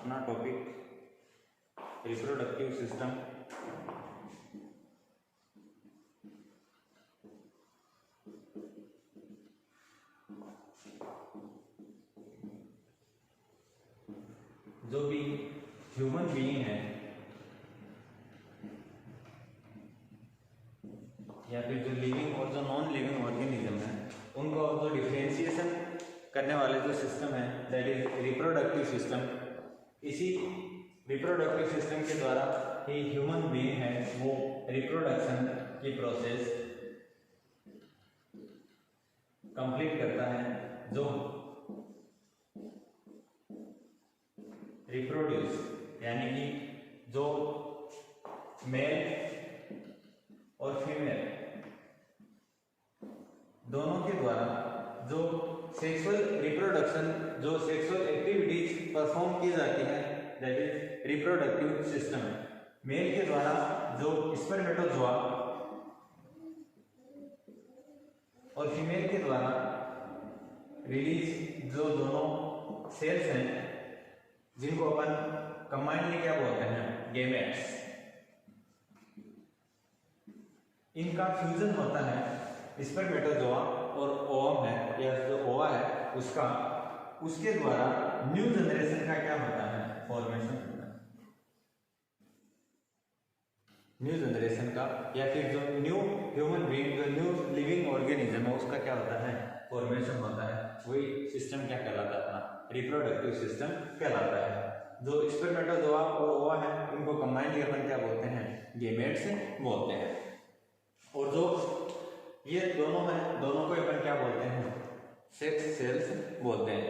अपना topic reproductive system. जो भी ह्यूमन बीइंग है या फिर जो लिविंग और जो नॉन लिविंग ऑर्गेनिज्म है उनको जो डिफरेंशिएशन करने वाले जो सिस्टम है दैट इज रिप्रोडक्टिव सिस्टम। इसी रिप्रोडक्टिव सिस्टम के द्वारा ही ह्यूमन बीइंग है वो रिप्रोडक्शन की प्रोसेस कंप्लीट करता है। जो रिप्रोड्यूस यानी कि जो मेल और फीमेल दोनों के द्वारा जो सेक्सुअल रिप्रोडक्शन जो सेक्सुअल एक्टिविटीज परफॉर्म की जाती है that is reproductive system. Male के द्वारा जो स्पर्मेटोजोआ और फीमेल के द्वारा रिलीज जो दोनों सेल्स हैं जिनको अपन कंबाइनली क्या बोलते हैं गेमेट्स, इनका फ्यूजन होता है स्पर्मेटोजोआ और ओवम है या जो ओवा है उसका, उसके द्वारा न्यू जनरेशन का क्या होता है फॉर्मेशन होता है। न्यू जनरेशन का या फिर जो न्यू ह्यूमन बीइंग जो न्यू लिविंग ऑर्गेनिज्म है उसका क्या होता है फॉर्मेशन होता है। वही सिस्टम क्या कहलाता है अपना रिप्रोडक्टिव सिस्टम कहलाता है। जो स्पर्मेटोजोआ और ओवा है इनको कंबाइनली अपन क्या बोलते हैं गेमेट्स बोलते हैं। और जो ये दोनों हैं दोनों को अपन क्या बोलते हैं सेक्स सेल्स बोलते हैं।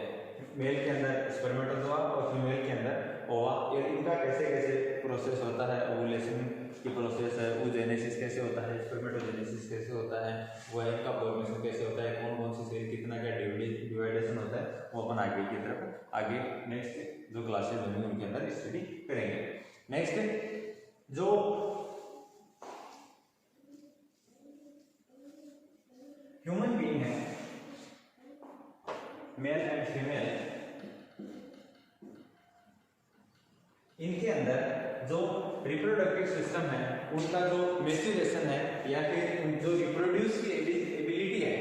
मेल के अंदर स्पर्मेटोजोआ और फीमेल के अंदर ओवा। ये इनका कैसे कैसे प्रोसेस होता है, ओवुलेशन की प्रोसेस है, oogenesis कैसे होता है, स्पर्मेटोजेनेसिस कैसे होता है, वाइन का फॉर्मेशन कैसे होता है, कौन कौन सी सेल कितना क्या डिवाइडेशन होता है वो अपन आगे की तरफ आगे नेक्स्ट जो क्लासेस होंगी उनके अंदर स्टडी करेंगे। नेक्स्ट जो ह्यूमन बीइंग है मेल एंड फीमेल, इनके अंदर जो रिप्रोडक्टिव सिस्टम है उनका जो मैच्योरेशन है या फिर जो रिप्रोड्यूस की एबिलिटी है,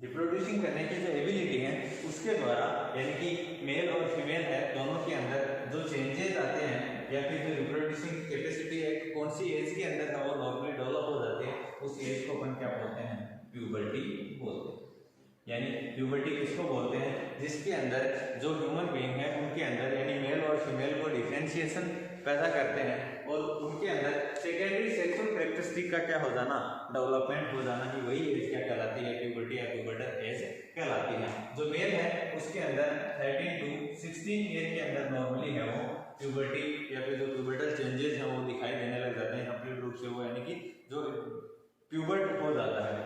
रिप्रोड्यूसिंग करने की जो एबिलिटी है उसके द्वारा यानी कि मेल और फीमेल है दोनों के अंदर जो चेंजेस आते हैं या फिर जो रिप्रोड्यूसिंग कैपेसिटी है कौन सी एज के अंदर है वो नॉर्मली डेवलप हो जाती है, उस एज को अपन क्या बोलते हैं प्यूबर्टी बोलते हैं। यानी प्यूबर्टी किसको बोलते हैं जिसके अंदर जो ह्यूमन बीइंग है उनके अंदर यानी मेल और फीमेल को डिफरेंशिएशन पैदा करते हैं और उनके अंदर सेकेंडरी सेक्सुअल कैरेक्टरिस्टिक का क्या हो जाना डेवलपमेंट हो जाना ही वही एज क्या कहलाती है प्यूबर्टी या प्यूबर्टल एज कहलाती है। जो मेल है उसके अंदर 13 to 16 ईयर के अंदर नॉर्मली है वो प्यूबर्टी या फिर जो प्यूबर्टल चेंजेस हैं वो दिखाई देने लग जाते हैं कंप्लीट रूप से वो यानी कि जो प्यूबर्ट हो जाता है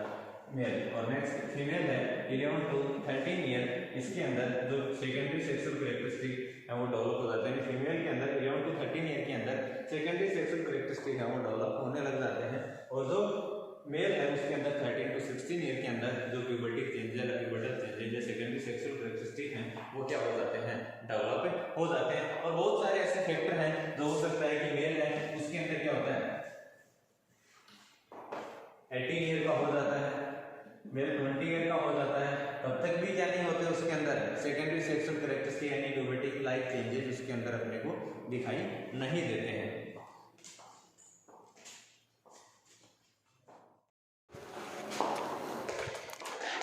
मेल। और नेक्स्ट फीमेल है 11 to 13 ईयर, इसके अंदर जो सेकेंडरी सेक्सुअल कैरेक्टरिस्टिक है वो डेवलप हो जाते हैं। फीमेल के अंदर 11 to 13 ईयर के अंदर सेकेंडरी सेक्सुअल कैरेक्टरिस्टिक है वो डेवलप होने लग जाते हैं। और जो मेल है उसके अंदर 13 to 16 ईयर के अंदर जो प्यूबर्टिक चेंजेस है प्यूबर्टल चेंजेस या सेकेंडरी सेक्सुअल कैरेक्टरिस्टिक हैं वो क्या हो जाते हैं डेवलप हो जाते हैं। और बहुत सारे ऐसे फैक्टर हैं जो हो सकता है कि मेल है उसके अंदर क्या होता है 18 ईयर का हो जाता है, मेल 20 ईयर का हो जाता है, तब तक भी क्या नहीं होते उसके अंदर सेकेंडरी सेक्सुअल कैरेक्टरिस्टिक यानी प्यूबर्टिक लाइक चेंजेस उसके अंदर अपने को दिखाई नहीं देते हैं।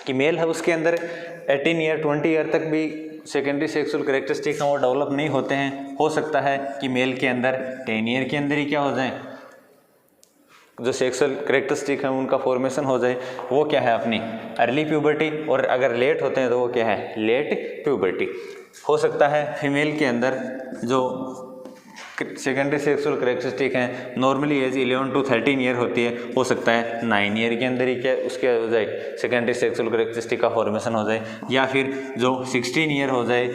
कि मेल है उसके अंदर 18 ईयर 20 ईयर तक भी सेकेंडरी सेक्सुअल कैरेक्टरिस्टिक वो डेवलप नहीं होते हैं। हो सकता है कि मेल के अंदर 10 ईयर के अंदर ही क्या हो जाए जो सेक्सुअल कैरेक्टरिस्टिक है उनका फॉर्मेशन हो जाए, वो क्या है अपनी अर्ली प्यूबर्टी। और अगर लेट होते हैं तो वो क्या है लेट प्यूबर्टी। हो सकता है फीमेल के अंदर जो सेकेंडरी सेक्सुअल कैरेक्टरिस्टिक हैं नॉर्मली एज 11 to 13 ईयर होती है, हो सकता है 9 ईयर के अंदर ही क्या उसके हो जाए सेकेंडरी सेक्सुअल कैरेक्टरिस्टिक का फॉर्मेशन हो जाए, या फिर जो 16 ईयर हो जाए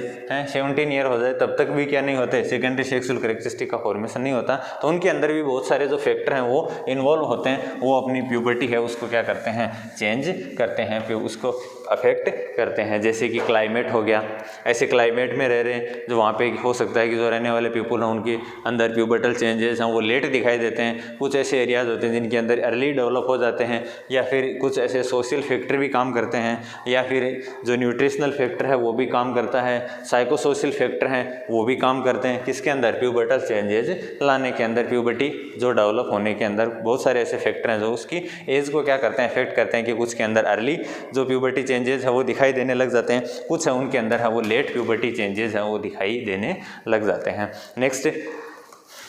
17 ईयर हो जाए तब तक भी क्या नहीं होते सेकेंडरी सेक्सुअल कैरेक्टरिस्टिक का फॉर्मेशन नहीं होता। तो उनके अंदर भी बहुत सारे जो फैक्टर हैं वो इन्वॉल्व होते हैं, वो अपनी प्यूबर्टी है उसको क्या करते हैं चेंज करते हैं, उसको अफेक्ट करते हैं, जैसे कि क्लाइमेट हो गया। ऐसे क्लाइमेट में रह रहे हैं जो वहाँ पे हो सकता है कि जो रहने वाले पीपल हैं उनके अंदर प्यूबर्टल चेंजेस हैं वो लेट दिखाई देते हैं। कुछ ऐसे एरियाज़ होते हैं जिनके अंदर अर्ली डेवलप हो जाते हैं, या फिर कुछ ऐसे सोशल फैक्टर भी काम करते हैं, या फिर जो न्यूट्रिशनल फैक्टर है वो भी काम करता है, साइको सोशल फैक्टर हैं वो भी काम करते हैं किसके अंदर, प्यूबर्टल चेंजेस लाने के अंदर। प्यूबर्टी जो डेवलप होने के अंदर बहुत सारे ऐसे फैक्टर हैं जो उसकी एज को क्या करते हैं, इफेक्ट करते हैं कि कुछ के अंदर अर्ली जो प्यूबर्टी चेंजेस है वो दिखाई देने लग जाते हैं, कुछ है उनके अंदर है वो लेट प्यूबर्टी चेंजेस है वो दिखाई देने लग जाते हैं। नेक्स्ट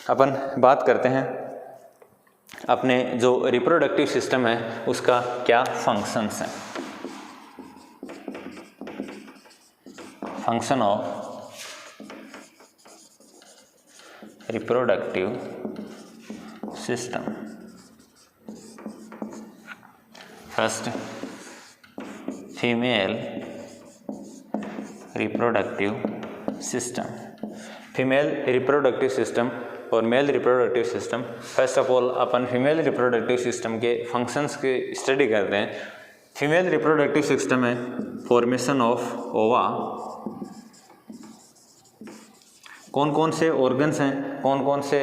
अपन बात करते हैं अपने जो रिप्रोडक्टिव सिस्टम है उसका क्या फंक्शंस हैं। Function of reproductive system. First, female reproductive system. Female reproductive system और male reproductive system. First of all अपन फीमेल रिप्रोडक्टिव सिस्टम के फंक्शंस की स्टडी करते हैं। फीमेल रिप्रोडक्टिव सिस्टम है फॉर्मेशन ऑफ ओवा। कौन कौन से ऑर्गन्स हैं, कौन कौन से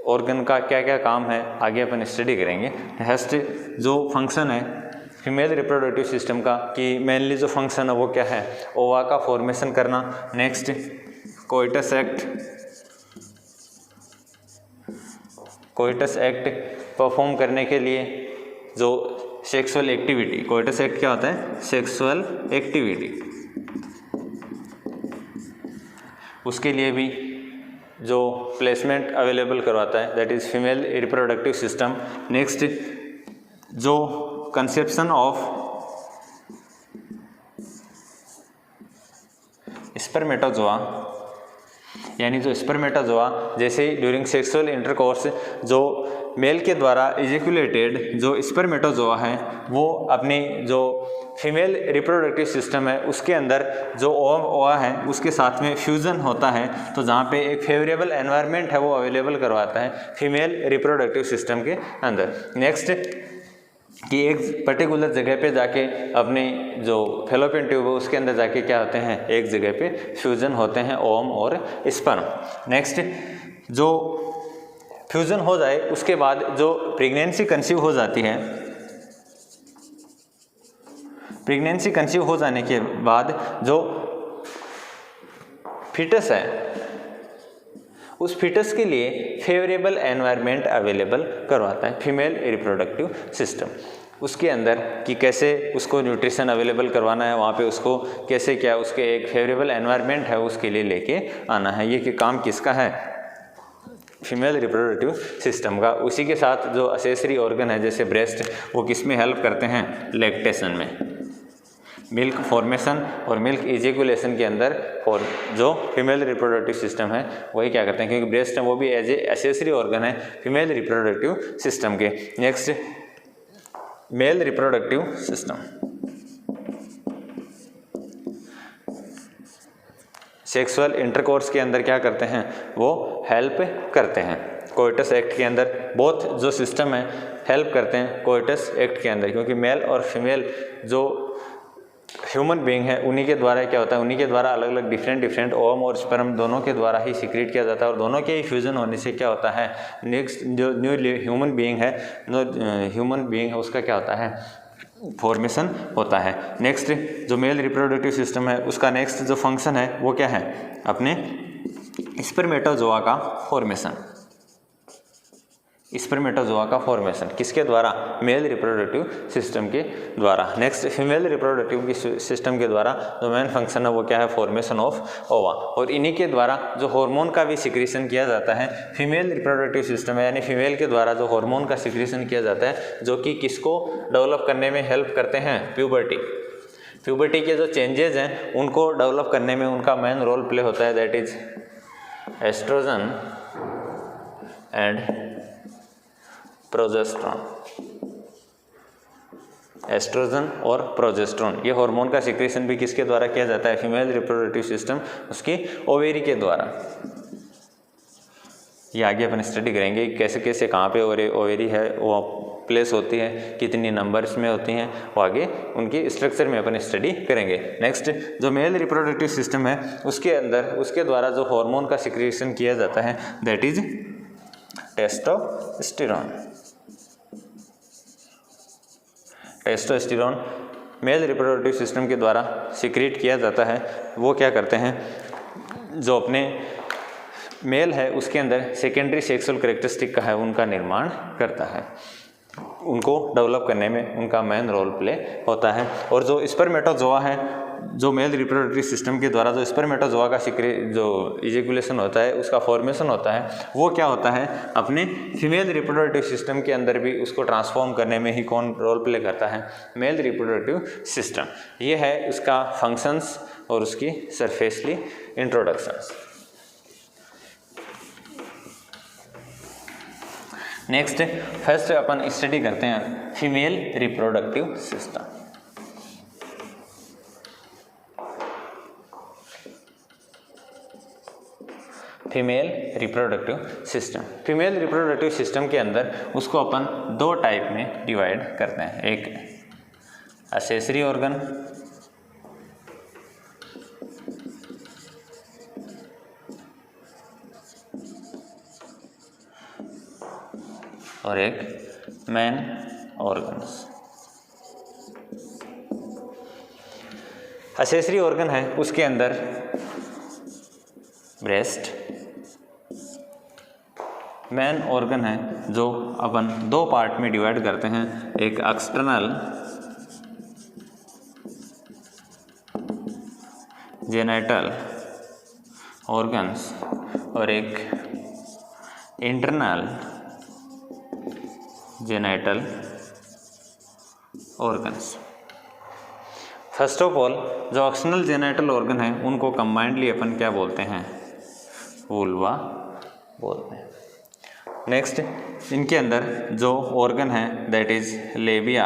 ऑर्गन का क्या क्या काम है, आगे अपन स्टडी करेंगे। नेक्स्ट जो फंक्शन है फीमेल रिप्रोडक्टिव सिस्टम का कि मेनली जो फंक्शन है वो क्या है, ओवा का फॉर्मेशन करना। Next coitus act. Coitus act perform करने के लिए जो सेक्सुअल एक्टिविटी, कोइटस एक्ट क्या होता है, सेक्सुअल एक्टिविटी, उसके लिए भी जो प्लेसमेंट अवेलेबल करवाता है that is female reproductive system. Next जो कंसेप्शन ऑफ स्पर्मेटोजोआ, यानी जो स्पर्मेटोजोआ जैसे ड्यूरिंग सेक्सुअल इंटरकोर्स जो मेल के द्वारा इजेकुलेटेड जो स्पर्मेटोजोआ है वो अपनी जो फीमेल रिप्रोडक्टिव सिस्टम है उसके अंदर जो ओवा है उसके साथ में फ्यूज़न होता है, तो जहाँ पे एक फेवरेबल एनवायरनमेंट है वो अवेलेबल करवाता है फीमेल रिप्रोडक्टिव सिस्टम के अंदर। नेक्स्ट कि एक पर्टिकुलर जगह पे जाके अपनी जो फैलोपियन ट्यूब है उसके अंदर जाके क्या होते हैं, एक जगह पे फ्यूज़न होते हैं ओवम और स्पर्म। नेक्स्ट जो फ्यूज़न हो जाए उसके बाद जो प्रेगनेंसी कंसीव हो जाती है, प्रेगनेंसी कंसीव हो जाने के बाद जो फिटस है उस फिटस के लिए फेवरेबल एनवायरनमेंट अवेलेबल करवाता है फीमेल रिप्रोडक्टिव सिस्टम। उसके अंदर कि कैसे उसको न्यूट्रिशन अवेलेबल करवाना है, वहाँ पे उसको कैसे क्या उसके एक फेवरेबल एनवायरनमेंट है उसके लिए लेके आना है। ये कि काम किसका है, फीमेल रिप्रोडक्टिव सिस्टम का। उसी के साथ जो असेसरी ऑर्गन है जैसे ब्रेस्ट वो किस में हेल्प करते हैं, लैक्टेशन में, मिल्क फॉर्मेशन और मिल्क इजेकुलेशन के अंदर। और जो फीमेल रिप्रोडक्टिव सिस्टम है वही क्या करते हैं, क्योंकि ब्रेस्ट है वो भी एज ए एसेसरी ऑर्गन है फीमेल रिप्रोडक्टिव सिस्टम के। Next mail reproductive system. Sexual intercourse के अंदर क्या करते हैं, वो हेल्प करते हैं। कोइटस एक्ट के अंदर बोथ जो सिस्टम है हेल्प करते हैं कोइटस एक्ट के अंदर, क्योंकि मेल और फीमेल जो ह्यूमन बीइंग है उन्हीं के द्वारा क्या होता है, उन्हीं के द्वारा अलग अलग डिफरेंट ओवम और स्पर्म दोनों के द्वारा ही सीक्रेट किया जाता है, और दोनों के ही फ्यूजन होने से क्या होता है, नेक्स्ट जो न्यू ह्यूमन बीइंग है उसका क्या होता है, फॉर्मेशन होता है। नेक्स्ट जो मेल रिप्रोडक्टिव सिस्टम है उसका नेक्स्ट जो फंक्शन है वो क्या है, अपने स्पर्मेटोजोआ का फॉर्मेशन। स्पर्मेटोजोआ का फॉर्मेशन किसके द्वारा, मेल रिप्रोडक्टिव सिस्टम के द्वारा। नेक्स्ट फीमेल रिप्रोडक्टिव सिस्टम के द्वारा जो मेन फंक्शन है वो क्या है, फॉर्मेशन ऑफ ओवा। और इन्हीं के द्वारा जो हार्मोन का भी सिक्रीशन किया जाता है फीमेल रिप्रोडक्टिव सिस्टम है, यानी फीमेल के द्वारा जो हार्मोन का सिक्रीशन किया जाता है जो कि किसको डेवलप करने में हेल्प करते हैं, प्यूबर्टी के जो चेंजेस हैं उनको डेवलप करने में उनका मेन रोल प्ले होता है, that is estrogen and progesterone. Estrogen और प्रोजेस्ट्रॉन ये हार्मोन का सिक्रीशन भी किसके द्वारा किया जाता है, फीमेल रिप्रोडक्टिव सिस्टम उसकी ओवेरी के द्वारा। ये आगे अपन स्टडी करेंगे कैसे कैसे कहाँ पे ओवेरी है वो प्लेस होती है, कितनी नंबर्स में होती हैं, वो आगे उनकी स्ट्रक्चर में अपन स्टडी करेंगे। नेक्स्ट जो मेल रिप्रोडक्टिव सिस्टम है उसके अंदर उसके द्वारा जो हार्मोन का सिक्रीशन किया जाता है that is testosterone. Testosterone mail reproductive system के द्वारा सिक्रीट किया जाता है। वो क्या करते हैं, जो अपने मेल है उसके अंदर सेकेंडरी सेक्सुअल कैरेक्टरिस्टिक का है उनका निर्माण करता है, उनको डेवलप करने में उनका मेन रोल प्ले होता है। और जो स्पर्मेटोजोआ है, जो मेल रिप्रोडक्टिव सिस्टम के द्वारा जो स्पर्मेटोजोआ का जो इजेकुलेशन होता है उसका फॉर्मेशन होता है, वो क्या होता है अपने फीमेल रिप्रोडक्टिव सिस्टम के अंदर भी उसको ट्रांसफॉर्म करने में ही कौन रोल प्ले करता है, मेल रिप्रोडक्टिव सिस्टम। ये है उसका फंक्शंस और उसकी सरफेसली इंट्रोडक्शंस। नेक्स्ट फर्स्ट अपन स्टडी करते हैं female reproductive system. Female reproductive system, female reproductive system के अंदर उसको अपन दो टाइप में डिवाइड करते हैं, एक एक्सेसरी ऑर्गन और एक मेन ऑर्गन्स। एक्सेसरी ऑर्गन है उसके अंदर ब्रेस्ट, मेन ऑर्गन है जो अपन दो पार्ट में डिवाइड करते हैं, एक एक्सटर्नल जेनिटल ऑर्गन्स और एक internal genital organs. First of all जो एक्सटर्नल जेनिटल ऑर्गन है उनको कंबाइंडली अपन क्या बोलते हैं, वुल्वा बोलते हैं। नेक्स्ट इनके अंदर जो ऑर्गन है that is labia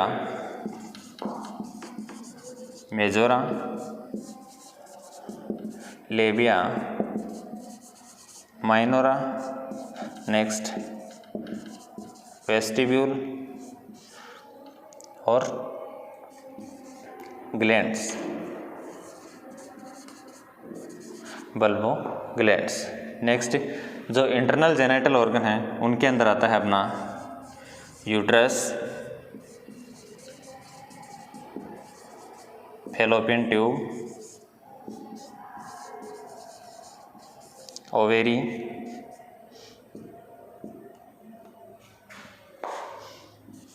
majora, labia minora, next vestibule और ग्लैंड्स, बल्बो ग्लैंड्स। नेक्स्ट जो इंटरनल जेनिटल ऑर्गन है उनके अंदर आता है अपना यूट्रस, फैलोपियन ट्यूब, ओवेरी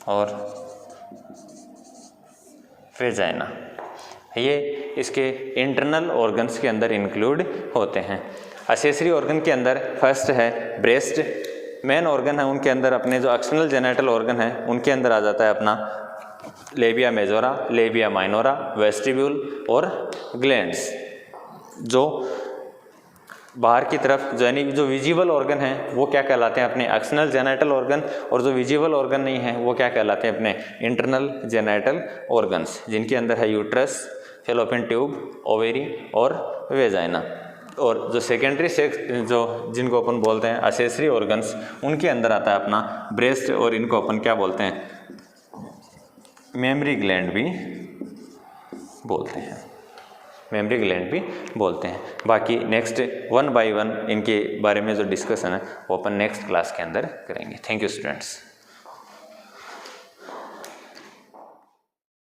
और वेजाइना। ये इसके इंटरनल ऑर्गन्स के अंदर इंक्लूड होते हैं। एक्सेसरी ऑर्गन के अंदर फर्स्ट है ब्रेस्ट, मेन ऑर्गन है उनके अंदर अपने जो एक्सटर्नल जेनिटल ऑर्गन है उनके अंदर आ जाता है अपना labia majora, labia minora, vestibule और ग्लैंड्स। जो बाहर की तरफ यानी जो विजिबल ऑर्गन है वो क्या कहलाते हैं, अपने एक्सटर्नल जेनिटल ऑर्गन, और जो विजिबल ऑर्गन नहीं है वो क्या कहलाते हैं, अपने इंटरनल जेनिटल ऑर्गन्स, जिनके अंदर है यूट्रस, फैलोपियन ट्यूब, ओवेरी और वेजाइना। और जो सेकेंडरी सेक्स जो जिनको अपन बोलते हैं एक्सेसरी ऑर्गन्स, उनके अंदर आता है अपना ब्रेस्ट, और इनको अपन क्या बोलते हैं, मेमरी ग्लैंड भी बोलते हैं, मेमरी ग्लैंड भी बोलते हैं। बाकी नेक्स्ट 1 बाय 1 इनके बारे में जो डिस्कशन है वो अपन नेक्स्ट क्लास के अंदर करेंगे। Thank you students.